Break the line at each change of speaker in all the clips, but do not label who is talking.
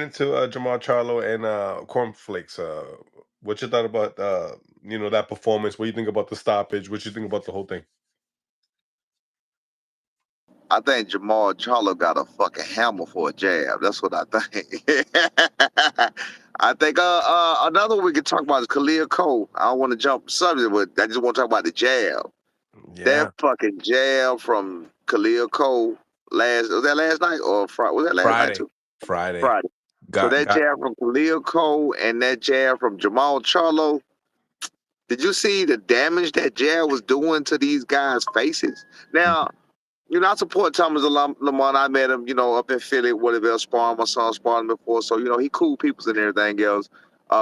into Jermall Charlo and Cornflakes. What you thought about that performance? What you think about the stoppage? What you think about the whole thing?
I think Jamal Charlo got a fucking hammer for a jab. That's what I think. I think another one we could talk about is Khalil Cole. I don't want to jump subject, but I just want to talk about the jab. That
Yeah,
fucking jab from Khalil Cole last night or Friday? Was that last night
Friday,
too?
Friday
Friday. So
got
that
got.
jab from Khalil Cole and that jab from Jamal Charlo. Did you see the damage that jab was doing to these guys' faces? Now, I support Thomas Lamont. I met him, up in Philly, whatever else, sparring. My son sparring him before. So, he cool peoples and everything else.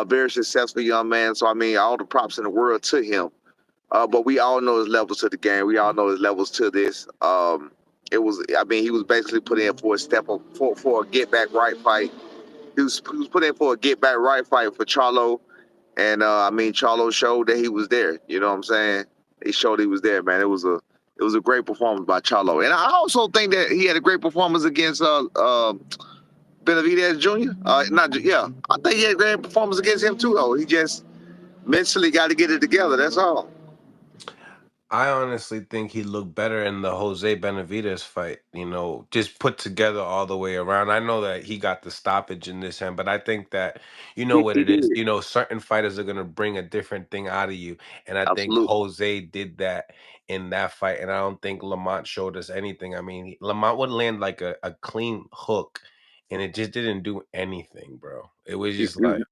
Very successful young man. So, I mean, all the props in the world to him. But we all know his levels to the game. We all know his levels to this. He was basically put in for a step up for a get back right fight. He was put in for a get back right fight for Charlo. And Charlo showed that he was there. You know what I'm saying? He showed he was there, man. It was a great performance by Charlo, and I also think that he had a great performance against Benavidez Jr. Yeah, I think he had a great performance against him too. Though he just mentally got to get it together. That's all.
I honestly think he looked better in the Jose Benavidez fight, just put together all the way around. I know that he got the stoppage in this hand, but I think that you know what
He
it is.
did
Certain fighters are going to bring a different thing out of you. And I think
absolutely.
Jose did that in that fight. And I don't think Lamont showed us anything. I mean, Lamont would land like a clean hook, and it just didn't do anything, bro. It was
You,
just like,
you,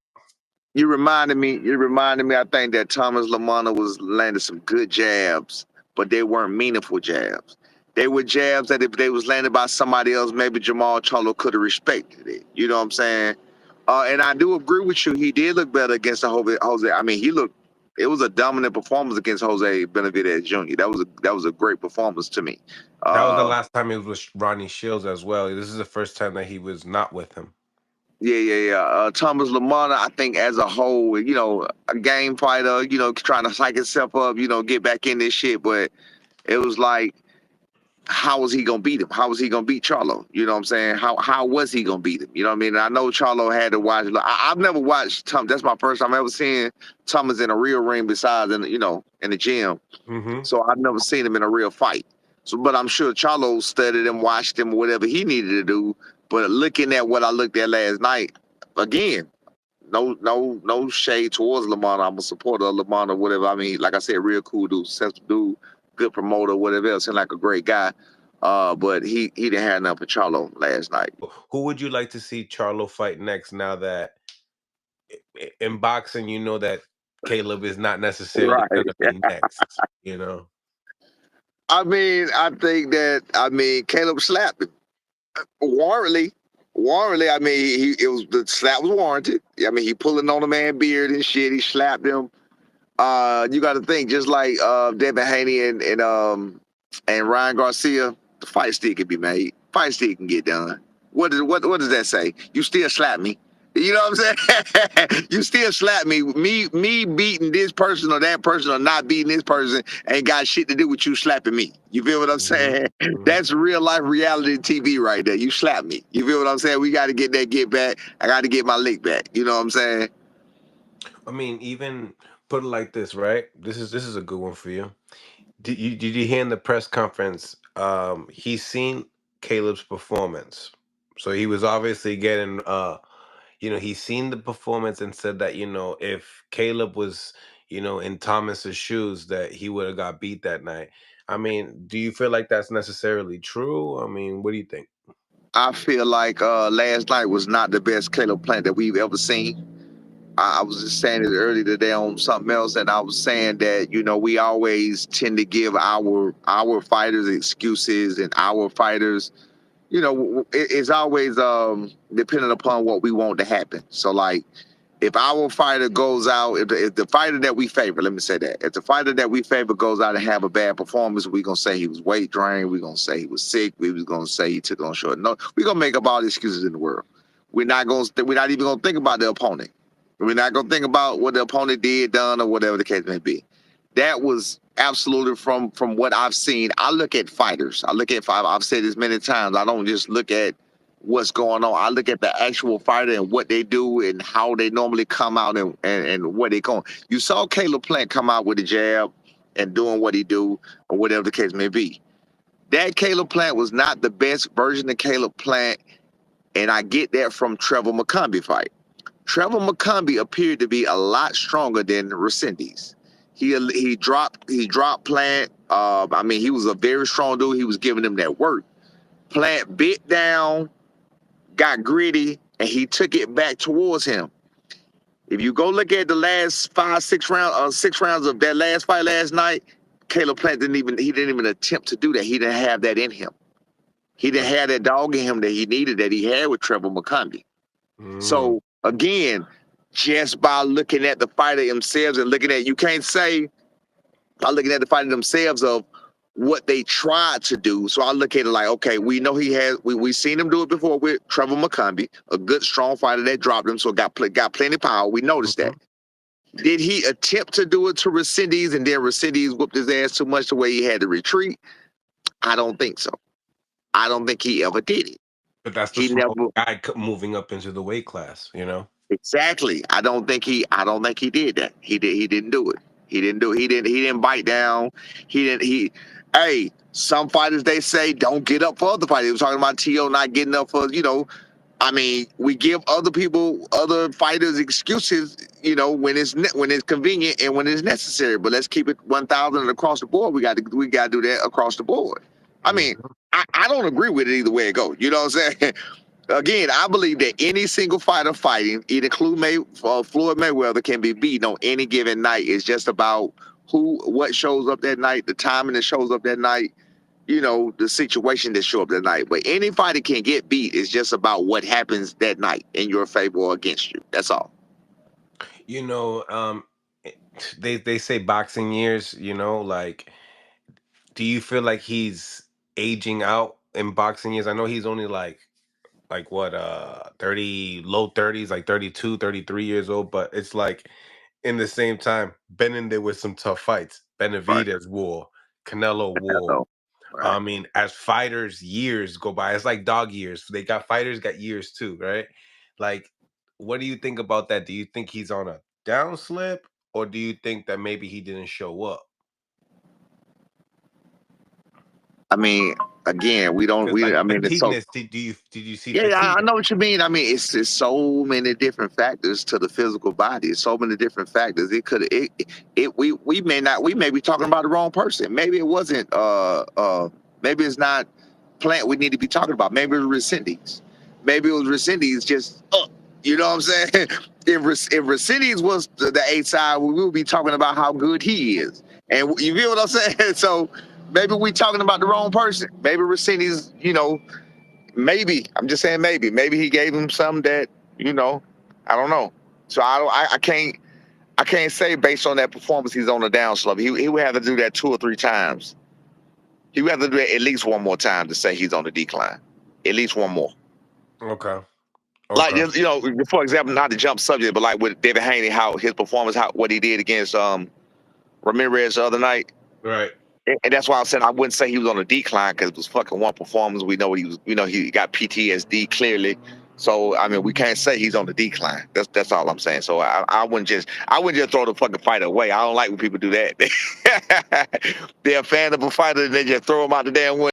you reminded me. You reminded me. I think that Thomas Lamont was landing some good jabs, but they weren't meaningful jabs. They were jabs that if they was landed by somebody else, maybe Jamal Charlo could have respected it. You know what I'm saying? And I do agree with you. He did look better against the Jose. I mean, he looked. It was a dominant performance against Jose Benavidez Jr. That was a great performance to me.
that was the
Uh,
last time he was with Ronnie Shields as well. This is the first time that he was not with him.
yeah. Thomas Lamont, I think as a whole, a game fighter, trying to psych himself up, get back in this shit. But it was like, how was he gonna beat him? How was he gonna beat Charlo? You know what I'm saying? How was he gonna beat him? You know what I mean? And I know Charlo had to watch. I've never watched Tom. That's my first time ever seeing Thomas in a real ring besides in the gym.
Hmm.
So I've never seen him in a real fight. So, but I'm sure Charlo studied him, watched him, whatever he needed to do. But looking at what I looked at last night, again, no shade towards Lamont. I'm a supporter of Lamont or whatever. I mean, like I said, real cool dude, sensitive dude, good promoter, whatever else. Seemed like a great guy. But he didn't have enough for Charlo last night.
Who would you like to see Charlo fight next? Now that in boxing, you know that Caleb is not necessarily
Right.
going to be next. You know,
I mean, Caleb slapped him warrantly. Warrantly, I mean, the slap was warranted. I mean, he pulling on the man beard and shit. He slapped him. You got to think just like Devin Haney and Ryan Garcia, the fight still can be made. Fight still can get done. What does that say? You still slap me. You know what I'm saying? You still slap me. Me beating this person or that person or not beating this person ain't got shit to do with you slapping me. You feel what I'm
hmm
saying?
hmm
That's real life reality TV right there. You slap me. You feel what I'm saying? We got to get that get back. I got to get my lick back. You know what I'm saying?
I mean, even put it like this, right? This is a good one for you. Did you hear in the press conference? He's seen Caleb's performance, so he was obviously getting. He's seen the performance and said that if Caleb was in Thomas's shoes, that he would have got beat that night. I mean, do you feel like that's necessarily true? I mean, what do you think?
I feel like last night was not the best Caleb Plant that we've ever seen. I was just saying it earlier today on something else, and I was saying that we always tend to give our fighters excuses, and our fighters, it's always dependent upon what we want to happen. So like, if our fighter goes out, if the fighter that we favor, let me say that, if the fighter that we favor goes out and have a bad performance, we're gonna say he was weight drained, we're gonna say he was sick, we was gonna say he took on short. No, we're gonna make up all the excuses in the world. We're not even gonna think about the opponent. We're not gonna think about what the opponent did, done, or whatever the case may be. That was absolutely from what I've seen. I look at fighters. I've said this many times. I don't just look at what's going on. I look at the actual fighter and what they do and how they normally come out and what they going. You saw Caleb Plant come out with a jab and doing what he do or whatever the case may be. That Caleb Plant was not the best version of Caleb Plant, and I get that from Trevor McCombie fight. Trevor McCombie appeared to be a lot stronger than Resendiz. He dropped Plant. I mean, he was a very strong dude. He was giving him that work. Plant bit down, got gritty, and he took it back towards him. If you go look at the last 6 rounds of that last fight last night, Caleb Plant didn't even attempt to do that. He didn't have that in him. He didn't have that dog in him that he needed, that he had with Trevor McCombie. So again, just by looking at the fighter themselves and you can't say by looking at the fighter themselves of what they tried to do. So I look at it like, okay, we know he has. We seen him do it before with Trevor McCombie, a good strong fighter that dropped him, so got plenty of power. We noticed that. Did he attempt to do it to Resendiz and then Resendiz whooped his ass too much the way he had to retreat? I don't think so. I don't think he ever did it.
But that's the small guy moving up into the weight class, you know?
Exactly. I don't think he did that. He didn't do it. He didn't bite down. Hey, some fighters, they say don't get up for other fighters. He was talking about T.O. not getting up for, I mean, we give other fighters excuses, when it's convenient and when it's necessary. But let's keep it 1,000 across the board. We got to do that across the board. I mean, I don't agree with it either way it goes. You know what I'm saying? Again, I believe that any single fighter fighting, include Floyd Mayweather, can be beaten on any given night. It's just about what shows up that night, the timing that shows up that night, the situation that shows up that night. But any fighter can get beat. It's just about what happens that night in your favor or against you. That's all.
They say boxing years, like, do you feel like he's aging out in boxing years? I know he's only like what 30, low 30s, like 32, 33 years old, but it's like in the same time, been in there with some tough fights.
Right.
Benavidez war, Canelo
That's
war.
all. Right.
I mean, as fighters, years go by. It's like dog years. Fighters got years too, right? Like, what do you think about that? Do you think he's on a downslip, or do you think that maybe he didn't show up?
I mean, again,
Because like
I mean, it's so.
fatigueness, did you see
Yeah,
fatigue?
I know what you mean. I mean, it's so many different factors to the physical body. So many different factors. We may be talking about the wrong person. Maybe it wasn't. Maybe it's not Plant we need to be talking about. Maybe it was Resendiz. Maybe it was Resendiz just up. You know what I'm saying? If Resendiz was the A side, we will be talking about how good he is. And you feel what I'm saying? So maybe we talking about the wrong person. Maybe Resendiz, maybe I'm just saying maybe he gave him something that I don't know. So I can't say based on that performance he's on the downslope. He would have to do that 2 or 3 times. He would have to do it at least one more time to say he's on the decline. At least one more.
Okay.
Like for example, not to jump subject, but like with David Haney, how his performance, what he did against Ramirez the other night.
Right.
And that's why I said I wouldn't say he was on a decline, because it was fucking one performance. We know he got PTSD clearly. So I mean, we can't say he's on the decline. That's all I'm saying. So I wouldn't just throw the fucking fighter away. I don't like when people do that. They're a fan of a fighter and they just throw him out the damn window.